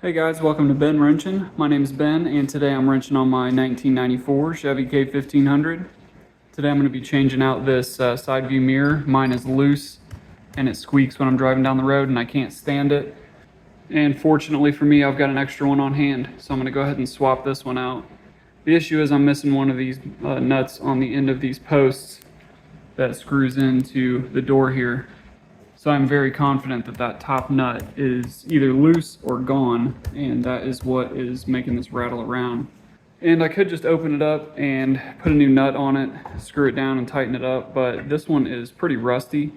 Hey guys, welcome to Ben Wrenchin. My name is Ben, and today I'm wrenching on my 1994 Chevy K1500. Today I'm going to be changing out this side view mirror. Mine is loose, and it squeaks when I'm driving down the road, and I can't stand it. And fortunately for me, I've got an extra one on hand, so I'm going to go ahead and swap this one out. The issue is I'm missing one of these nuts on the end of these posts that screws into the door here. So I'm very confident that that top nut is either loose or gone, and that is what is making this rattle around. And I could just open it up and put a new nut on it, screw it down and tighten it up, but this one is pretty rusty.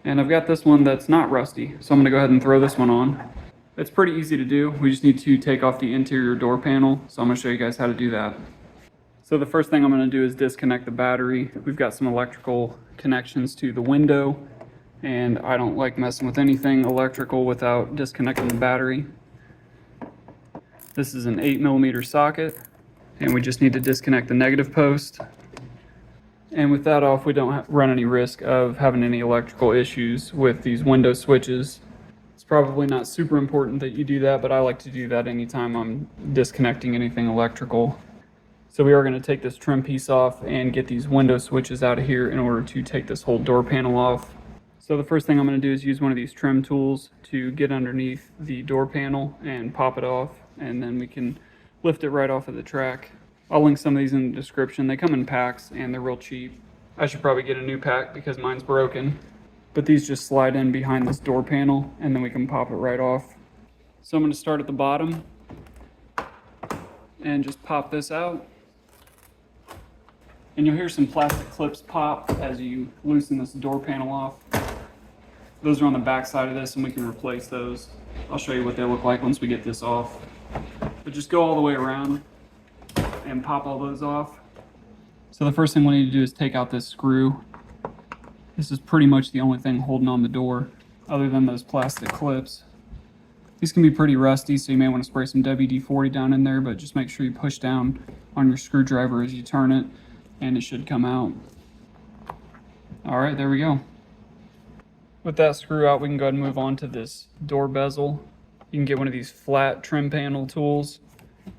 And I've got this one that's not rusty, so I'm gonna go ahead and throw this one on. It's pretty easy to do. We just need to take off the interior door panel, so I'm gonna show you guys how to do that. So the first thing I'm gonna do is disconnect the battery. We've got some electrical connections to the window, and I don't like messing with anything electrical without disconnecting the battery. This is an 8mm socket, and we just need to disconnect the negative post. And with that off, we don't run any risk of having any electrical issues with these window switches. It's probably not super important that you do that, but I like to do that anytime I'm disconnecting anything electrical. So we are going to take this trim piece off and get these window switches out of here in order to take this whole door panel off. So the first thing I'm going to do is use one of these trim tools to get underneath the door panel and pop it off, and then we can lift it right off of the track. I'll link some of these in the description. They come in packs and they're real cheap. I should probably get a new pack because mine's broken. But these just slide in behind this door panel and then we can pop it right off. So I'm going to start at the bottom and just pop this out. And you'll hear some plastic clips pop as you loosen this door panel off. Those are on the back side of this and we can replace those. I'll show you what they look like once we get this off. But just go all the way around and pop all those off. So the first thing we need to do is take out this screw. This is pretty much the only thing holding on the door other than those plastic clips. These can be pretty rusty, so you may want to spray some WD-40 down in there, but just make sure you push down on your screwdriver as you turn it and it should come out. Alright, there we go. With that screw out, we can go ahead and move on to this door bezel. You can get one of these flat trim panel tools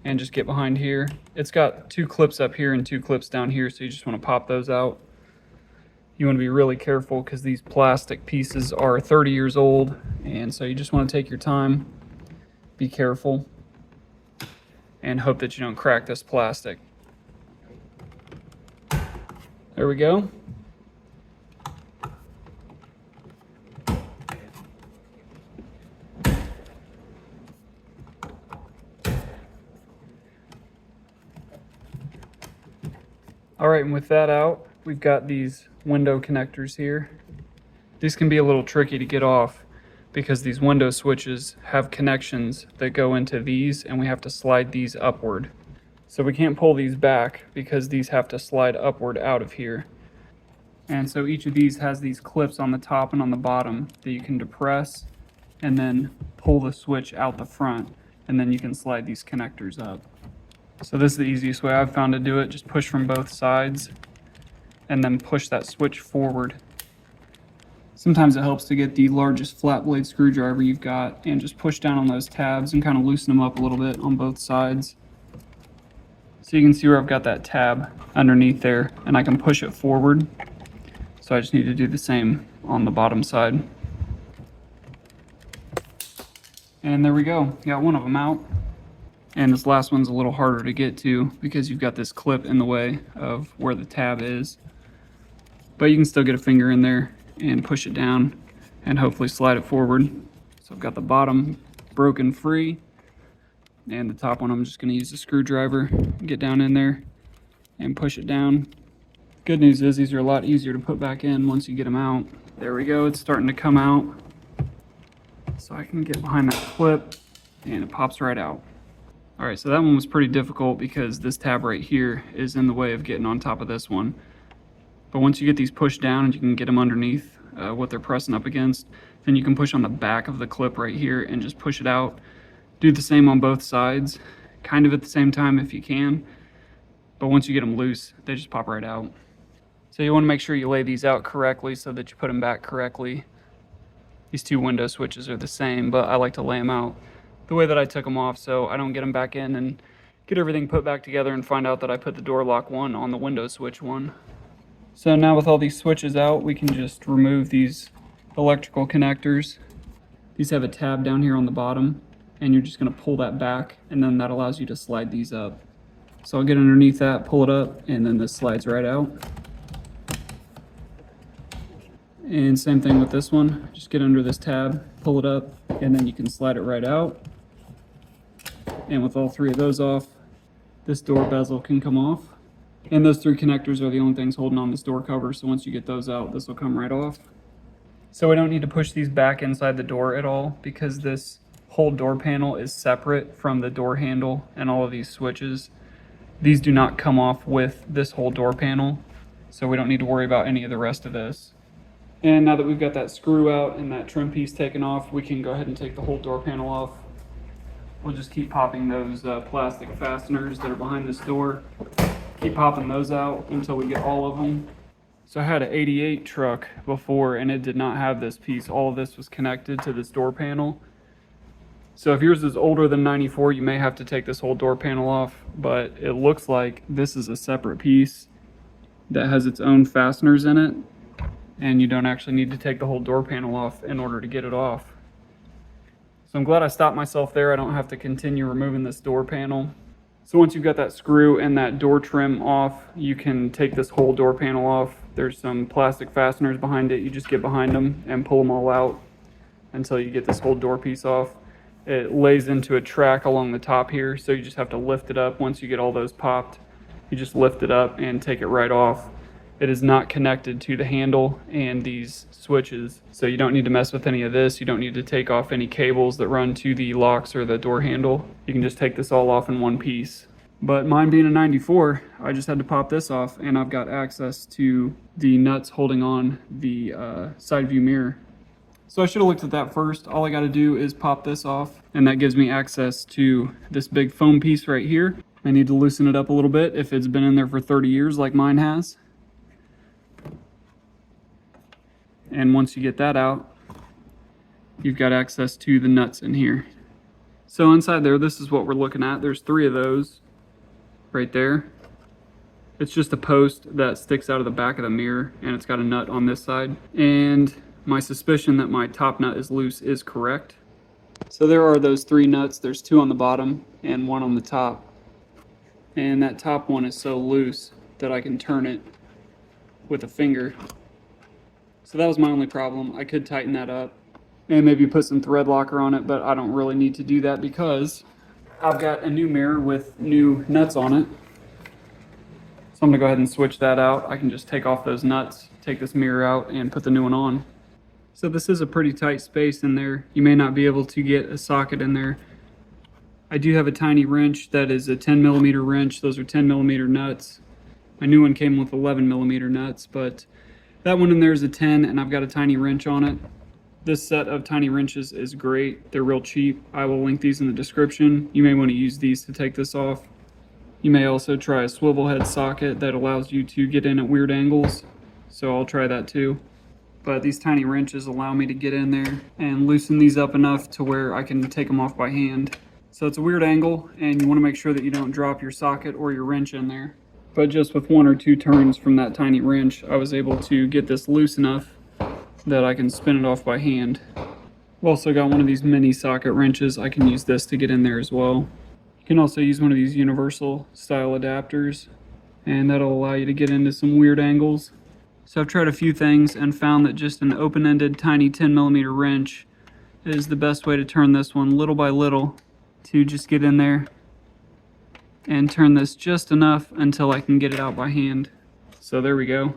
and just get behind here. It's got two clips up here and two clips down here, so you just want to pop those out. You want to be really careful because these plastic pieces are 30 years old, and so you just want to take your time, be careful, and hope that you don't crack this plastic. There we go. Alright, and with that out, we've got these window connectors here. These can be a little tricky to get off because these window switches have connections that go into these, and we have to slide these upward. So we can't pull these back because these have to slide upward out of here. And so each of these has these clips on the top and on the bottom that you can depress and then pull the switch out the front, and then you can slide these connectors up. So this is the easiest way I've found to do it. Just push from both sides and then push that switch forward. Sometimes it helps to get the largest flat blade screwdriver you've got and just push down on those tabs and kind of loosen them up a little bit on both sides. So you can see where I've got that tab underneath there and I can push it forward. So I just need to do the same on the bottom side. And there we go, got one of them out. And this last one's a little harder to get to because you've got this clip in the way of where the tab is. But you can still get a finger in there and push it down and hopefully slide it forward. So I've got the bottom broken free, and the top one I'm just going to use a screwdriver, get down in there and push it down. Good news is these are a lot easier to put back in once you get them out. There we go, it's starting to come out. So I can get behind that clip and it pops right out. Alright, so that one was pretty difficult because this tab right here is in the way of getting on top of this one. But once you get these pushed down and you can get them underneath what they're pressing up against, then you can push on the back of the clip right here and just push it out. Do the same on both sides, kind of at the same time if you can. But once you get them loose, they just pop right out. So you want to make sure you lay these out correctly so that you put them back correctly. These two window switches are the same, but I like to lay them out the way that I took them off, so I don't get them back in and get everything put back together and find out that I put the door lock one on the window switch one. So now with all these switches out, we can just remove these electrical connectors. These have a tab down here on the bottom, and you're just going to pull that back, and then that allows you to slide these up. So I'll get underneath that, pull it up, and then this slides right out. And same thing with this one, just get under this tab, pull it up, and then you can slide it right out. And with all three of those off, this door bezel can come off. And those three connectors are the only things holding on this door cover, so once you get those out, this will come right off. So we don't need to push these back inside the door at all, because this whole door panel is separate from the door handle and all of these switches. These do not come off with this whole door panel, so we don't need to worry about any of the rest of this. And now that we've got that screw out and that trim piece taken off, we can go ahead and take the whole door panel off. We'll just keep popping those plastic fasteners that are behind this door. Keep popping those out until we get all of them. So I had an 88 truck before, and it did not have this piece. All of this was connected to this door panel. So if yours is older than 94, you may have to take this whole door panel off, but it looks like this is a separate piece that has its own fasteners in it, and you don't actually need to take the whole door panel off in order to get it off. So I'm glad I stopped myself there. I don't have to continue removing this door panel. So once you've got that screw and that door trim off, you can take this whole door panel off. There's some plastic fasteners behind it. You just get behind them and pull them all out until you get this whole door piece off. It lays into a track along the top here, so you just have to lift it up. Once you get all those popped, you just lift it up and take it right off. It is not connected to the handle and these switches, so you don't need to mess with any of this. You don't need to take off any cables that run to the locks or the door handle. You can just take this all off in one piece. But mine being a 94, I just had to pop this off, and I've got access to the nuts holding on the side view mirror. So I should have looked at that first. All I got to do is pop this off, and that gives me access to this big foam piece right here. I need to loosen it up a little bit if it's been in there for 30 years like mine has. And once you get that out, you've got access to the nuts in here. So inside there, this is what we're looking at. There's three of those right there. It's just a post that sticks out of the back of the mirror, and it's got a nut on this side. And my suspicion that my top nut is loose is correct. So there are those three nuts. There's two on the bottom and one on the top. And that top one is so loose that I can turn it with a finger. So that was my only problem. I could tighten that up and maybe put some thread locker on it, but I don't really need to do that because I've got a new mirror with new nuts on it. So I'm gonna go ahead and switch that out. I can just take off those nuts, take this mirror out, and put the new one on. So this is a pretty tight space in there. You may not be able to get a socket in there. I do have a tiny wrench that is a 10mm wrench. Those are 10mm nuts. My new one came with 11mm nuts, but that one in there is a 10, and I've got a tiny wrench on it. This set of tiny wrenches is great. They're real cheap. I will link these in the description. You may want to use these to take this off. You may also try a swivel head socket that allows you to get in at weird angles. So I'll try that too. But these tiny wrenches allow me to get in there and loosen these up enough to where I can take them off by hand. So it's a weird angle, and you want to make sure that you don't drop your socket or your wrench in there. But just with one or two turns from that tiny wrench, I was able to get this loose enough that I can spin it off by hand. I've also got one of these mini socket wrenches. I can use this to get in there as well. You can also use one of these universal style adapters, and that'll allow you to get into some weird angles. So I've tried a few things and found that just an open-ended tiny 10mm wrench is the best way to turn this one little by little, to just get in there and turn this just enough until I can get it out by hand. So there we go.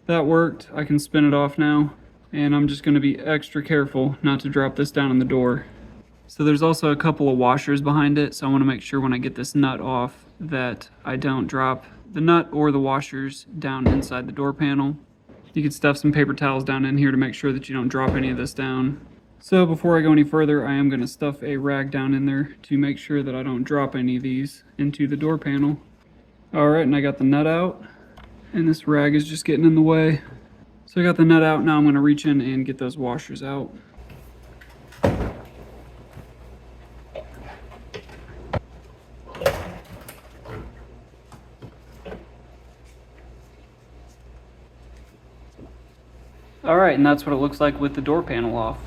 That worked. I can spin it off now, and I'm just going to be extra careful not to drop this down in the door. So there's also a couple of washers behind it, so I want to make sure when I get this nut off that I don't drop the nut or the washers down inside the door panel. You could stuff some paper towels down in here to make sure that you don't drop any of this down. So before I go any further, I am going to stuff a rag down in there to make sure that I don't drop any of these into the door panel. Alright, and I got the nut out, and this rag is just getting in the way. So I got the nut out. Now I'm going to reach in and get those washers out. Alright, and that's what it looks like with the door panel off.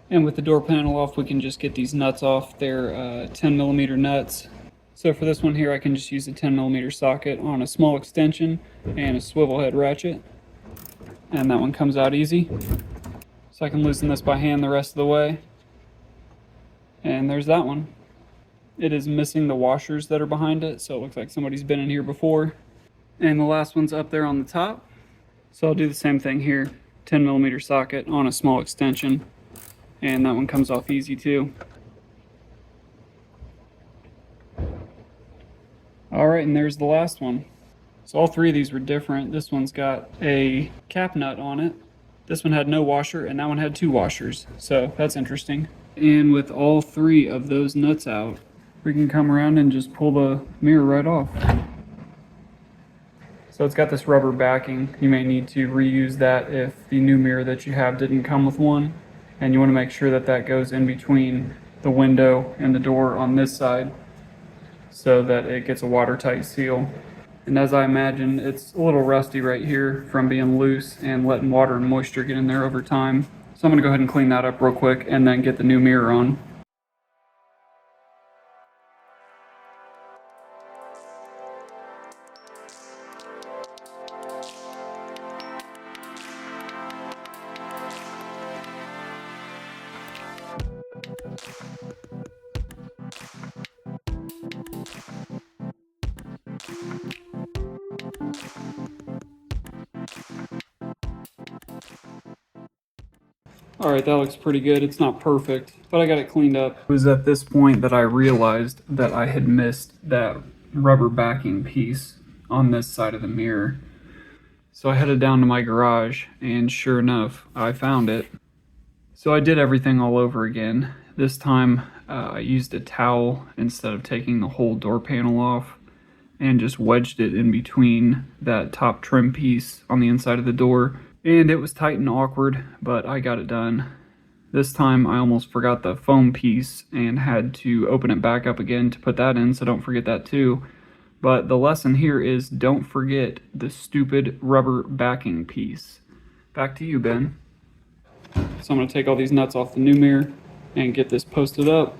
And with the door panel off, we can just get these nuts off. They're 10mm nuts. So for this one here, I can just use a 10mm socket on a small extension and a swivel head ratchet. And that one comes out easy. So I can loosen this by hand the rest of the way. And there's that one. It is missing the washers that are behind it, so it looks like somebody's been in here before. And the last one's up there on the top. So I'll do the same thing here. 10mm socket on a small extension. And that one comes off easy too. Alright, and there's the last one. So all three of these were different. This one's got a cap nut on it. This one had no washer, and that one had 2 washers. So that's interesting. And with all 3 of those nuts out, we can come around and just pull the mirror right off. So it's got this rubber backing. You may need to reuse that if the new mirror that you have didn't come with one. And you want to make sure that that goes in between the window and the door on this side so that it gets a watertight seal. And as I imagine, it's a little rusty right here from being loose and letting water and moisture get in there over time. So I'm going to go ahead and clean that up real quick and then get the new mirror on. Alright, that looks pretty good. It's not perfect, but I got it cleaned up. It was at this point that I realized that I had missed that rubber backing piece on this side of the mirror. So I headed down to my garage, and sure enough, I found it. So I did everything all over again. This time, I used a towel instead of taking the whole door panel off, and just wedged it in between that top trim piece on the inside of the door. And it was tight and awkward, but I got it done. This time I almost forgot the foam piece and had to open it back up again to put that in, so don't forget that too. But the lesson here is don't forget the stupid rubber backing piece. Back to you, Ben. So I'm going to take all these nuts off the new mirror and get this posted up.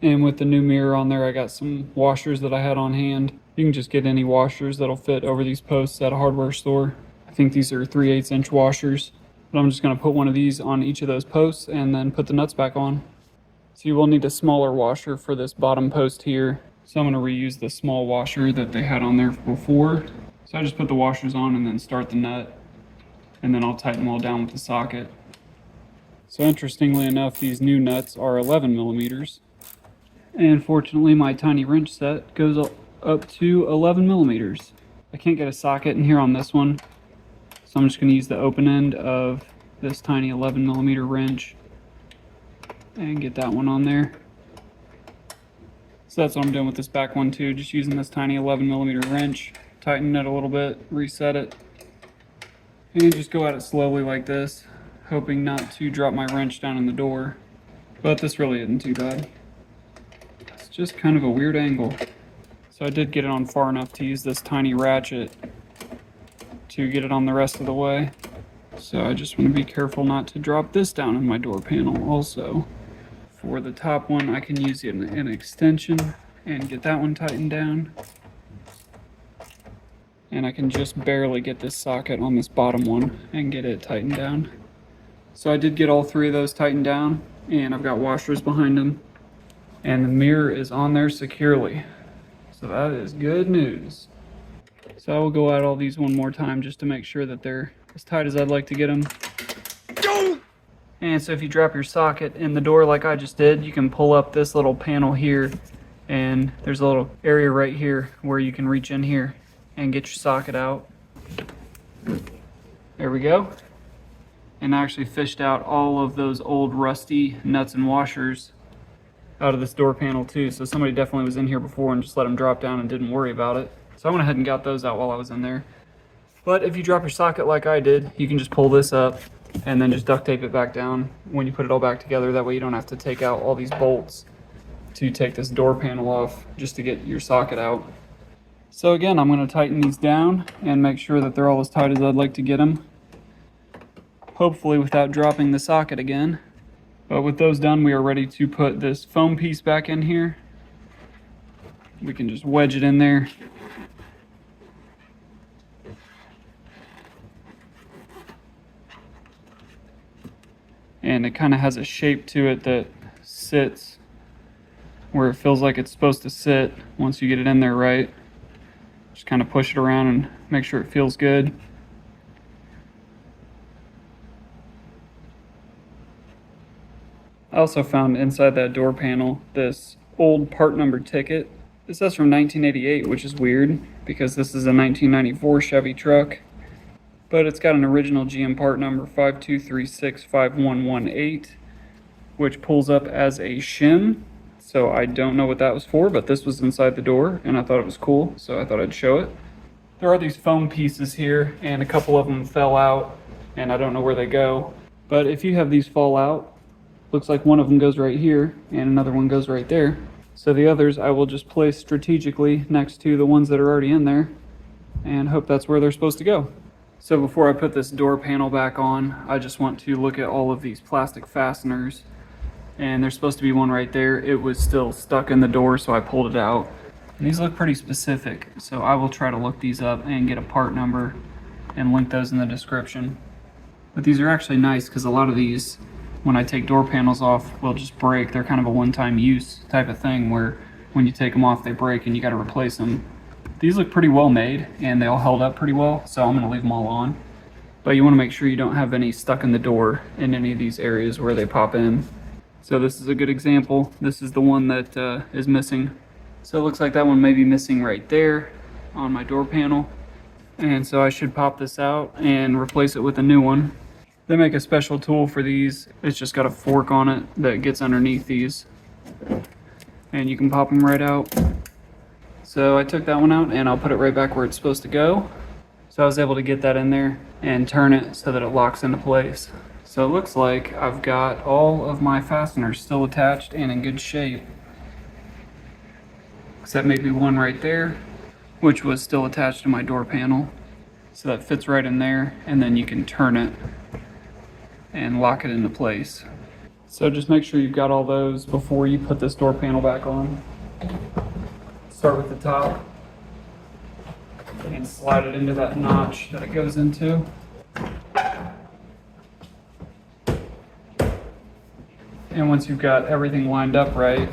And with the new mirror on there, I got some washers that I had on hand. You can just get any washers that'll fit over these posts at a hardware store. I think these are 3/8 inch washers. But I'm just going to put one of these on each of those posts and then put the nuts back on. So you will need a smaller washer for this bottom post here. So I'm going to reuse the small washer that they had on there before. So I just put the washers on and then start the nut. And then I'll tighten them all down with the socket. So interestingly enough, these new nuts are 11mm. And fortunately, my tiny wrench set goes up to 11mm. I can't get a socket in here on this one, so I'm just going to use the open end of this tiny 11mm wrench and get that one on there. So that's what I'm doing with this back one too, just using this tiny 11mm wrench, tighten it a little bit, reset it, and just go at it slowly like this, hoping not to drop my wrench down in the door. But this really isn't too bad. Just kind of a weird angle. So I did get it on far enough to use this tiny ratchet to get it on the rest of the way. So I just want to be careful not to drop this down in my door panel also. For the top one, I can use an extension and get that one tightened down. And I can just barely get this socket on this bottom one and get it tightened down. So I did get all 3 of those tightened down, and I've got washers behind them. And the mirror is on there securely. So that is good news. So I will go at all these one more time just to make sure that they're as tight as I'd like to get them. And so if you drop your socket in the door like I just did, you can pull up this little panel here, and there's a little area right here where you can reach in here and get your socket out. There we go. And I actually fished out all of those old rusty nuts and washers out of this door panel too, so somebody definitely was in here before and just let them drop down and didn't worry about it. So I went ahead and got those out while I was in there. But if you drop your socket like I did, you can just pull this up and then just duct tape it back down when you put it all back together. That way you don't have to take out all these bolts to take this door panel off just to get your socket out. So again, I'm going to tighten these down and make sure that they're all as tight as I'd like to get them, hopefully without dropping the socket again. But with those done, we are ready to put this foam piece back in here. We can just wedge it in there. And it kind of has a shape to it that sits where it feels like it's supposed to sit once you get it in there right. Just kind of push it around and make sure it feels good. I also found inside that door panel this old part number ticket. This says from 1988, which is weird because this is a 1994 Chevy truck. But it's got an original GM part number 52365118, which pulls up as a shim. So I don't know what that was for, but this was inside the door and I thought it was cool, so I thought I'd show it. There are these foam pieces here and a couple of them fell out and I don't know where they go. But if you have these fall out, looks like one of them goes right here and another one goes right there. So the others I will just place strategically next to the ones that are already in there and hope that's where they're supposed to go. So before I put this door panel back on, I just want to look at all of these plastic fasteners. And there's supposed to be one right there. It was still stuck in the door, so I pulled it out. And these look pretty specific, so I will try to look these up and get a part number and link those in the description. But these are actually nice because a lot of these, when I take door panels off, will just break. They're kind of a one-time use type of thing where when you take them off, they break and you got to replace them. These look pretty well made and they all held up pretty well, so I'm going to leave them all on. But you want to make sure you don't have any stuck in the door in any of these areas where they pop in. So this is a good example. This is the one that is missing. So it looks like that one may be missing right there on my door panel. And so I should pop this out and replace it with a new one. They make a special tool for these. It's just got a fork on it that gets underneath these. And you can pop them right out. So I took that one out and I'll put it right back where it's supposed to go. So I was able to get that in there and turn it so that it locks into place. So it looks like I've got all of my fasteners still attached and in good shape. Except maybe one right there, which was still attached to my door panel. So that fits right in there, and then you can turn it and lock it into place. So just make sure you've got all those before you put this door panel back on. Start with the top and slide it into that notch that it goes into. And once you've got everything lined up right,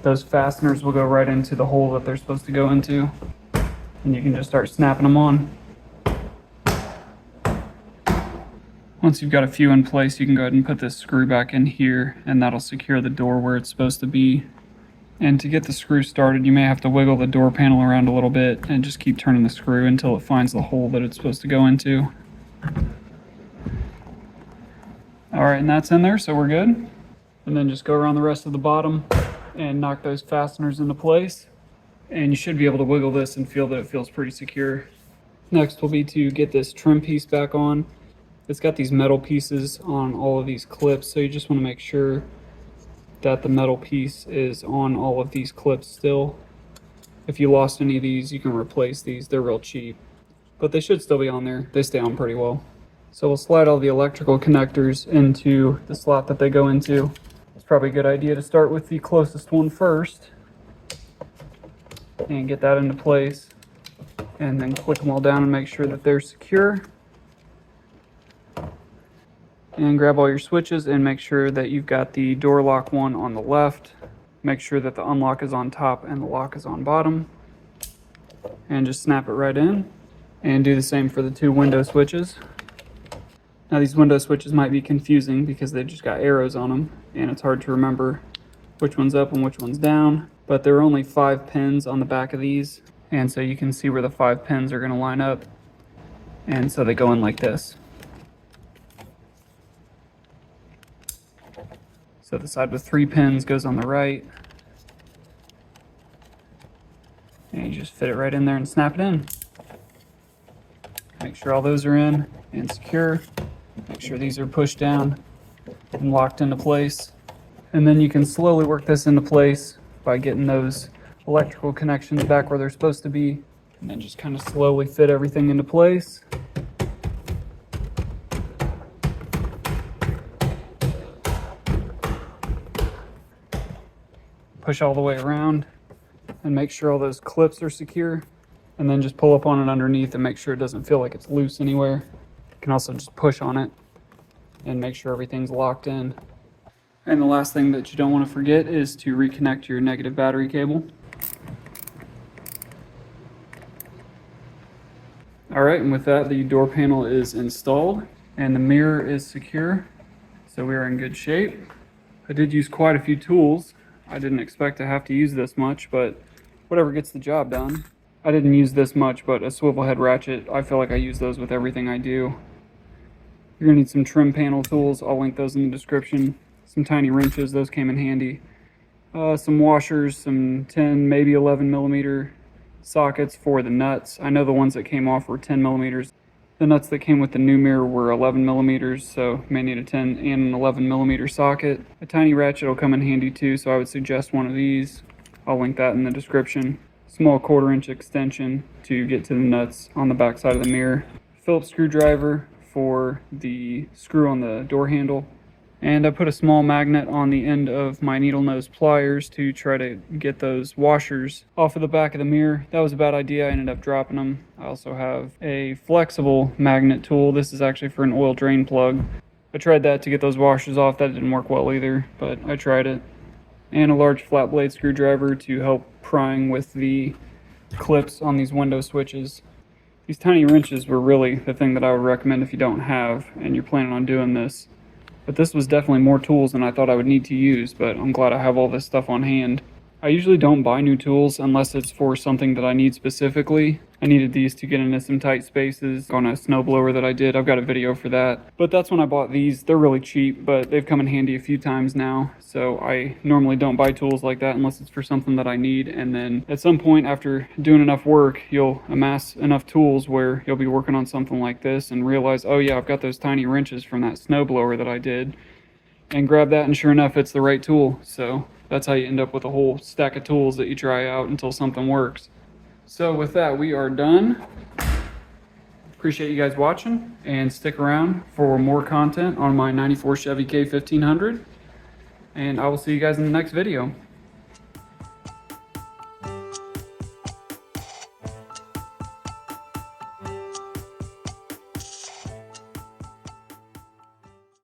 those fasteners will go right into the hole that they're supposed to go into. And you can just start snapping them on. Once you've got a few in place, you can go ahead and put this screw back in here, and that'll secure the door where it's supposed to be. And to get the screw started, you may have to wiggle the door panel around a little bit and just keep turning the screw until it finds the hole that it's supposed to go into. Alright, and that's in there, so we're good. And then just go around the rest of the bottom and knock those fasteners into place. And you should be able to wiggle this and feel that it feels pretty secure. Next will be to get this trim piece back on. It's got these metal pieces on all of these clips, so you just want to make sure that the metal piece is on all of these clips still. If you lost any of these, you can replace these. They're real cheap, but they should still be on there. They stay on pretty well. So we'll slide all the electrical connectors into the slot that they go into. It's probably a good idea to start with the closest one first and get that into place, and then click them all down and make sure that they're secure. And grab all your switches and make sure that you've got the door lock one on the left. Make sure that the unlock is on top and the lock is on bottom. And just snap it right in. And do the same for the two window switches. Now these window switches might be confusing because they've just got arrows on them and it's hard to remember which one's up and which one's down. But there are only 5 pins on the back of these, and so you can see where the 5 pins are going to line up. And so they go in like this. So the side with 3 pins goes on the right. And you just fit it right in there and snap it in. Make sure all those are in and secure. Make sure these are pushed down and locked into place. And then you can slowly work this into place by getting those electrical connections back where they're supposed to be, and then just kind of slowly fit everything into place. Push all the way around and make sure all those clips are secure, and then just pull up on it underneath and make sure it doesn't feel like it's loose anywhere. You can also just push on it and make sure everything's locked in. And the last thing that you don't want to forget is to reconnect your negative battery cable. Alright, and with that, the door panel is installed and the mirror is secure, so we are in good shape. I did use quite a few tools. I didn't expect to have to use this much, but whatever gets the job done. I didn't use this much, but a swivel head ratchet, I feel like I use those with everything I do. You're gonna need some trim panel tools. I'll link those in the description. Some tiny wrenches, those came in handy. Some washers, some 10, maybe 11 millimeter sockets for the nuts. I know the ones that came off were 10 millimeters. The nuts that came with the new mirror were 11 millimeters, so may need a 10 and an 11 millimeter socket. A tiny ratchet will come in handy too, so I would suggest one of these. I'll link that in the description. Small 1/4 inch extension to get to the nuts on the back side of the mirror. Phillips screwdriver for the screw on the door handle. And I put a small magnet on the end of my needle nose pliers to try to get those washers off of the back of the mirror. That was a bad idea. I ended up dropping them. I also have a flexible magnet tool. This is actually for an oil drain plug. I tried that to get those washers off. That didn't work well either, but I tried it. And a large flat blade screwdriver to help prying with the clips on these window switches. These tiny wrenches were really the thing that I would recommend if you don't have and you're planning on doing this. But this was definitely more tools than I thought I would need to use, but I'm glad I have all this stuff on hand. I usually don't buy new tools unless it's for something that I need specifically. I needed these to get into some tight spaces on a snowblower that I did. I've got a video for that. But that's when I bought these. They're really cheap, but they've come in handy a few times now. So I normally don't buy tools like that unless it's for something that I need. And then at some point after doing enough work, you'll amass enough tools where you'll be working on something like this and realize, oh yeah, I've got those tiny wrenches from that snowblower that I did. And grab that, and sure enough, it's the right tool. So that's how you end up with a whole stack of tools that you try out until something works. So with that, we are done. Appreciate you guys watching, and stick around for more content on my '94 Chevy K1500. And I will see you guys in the next video.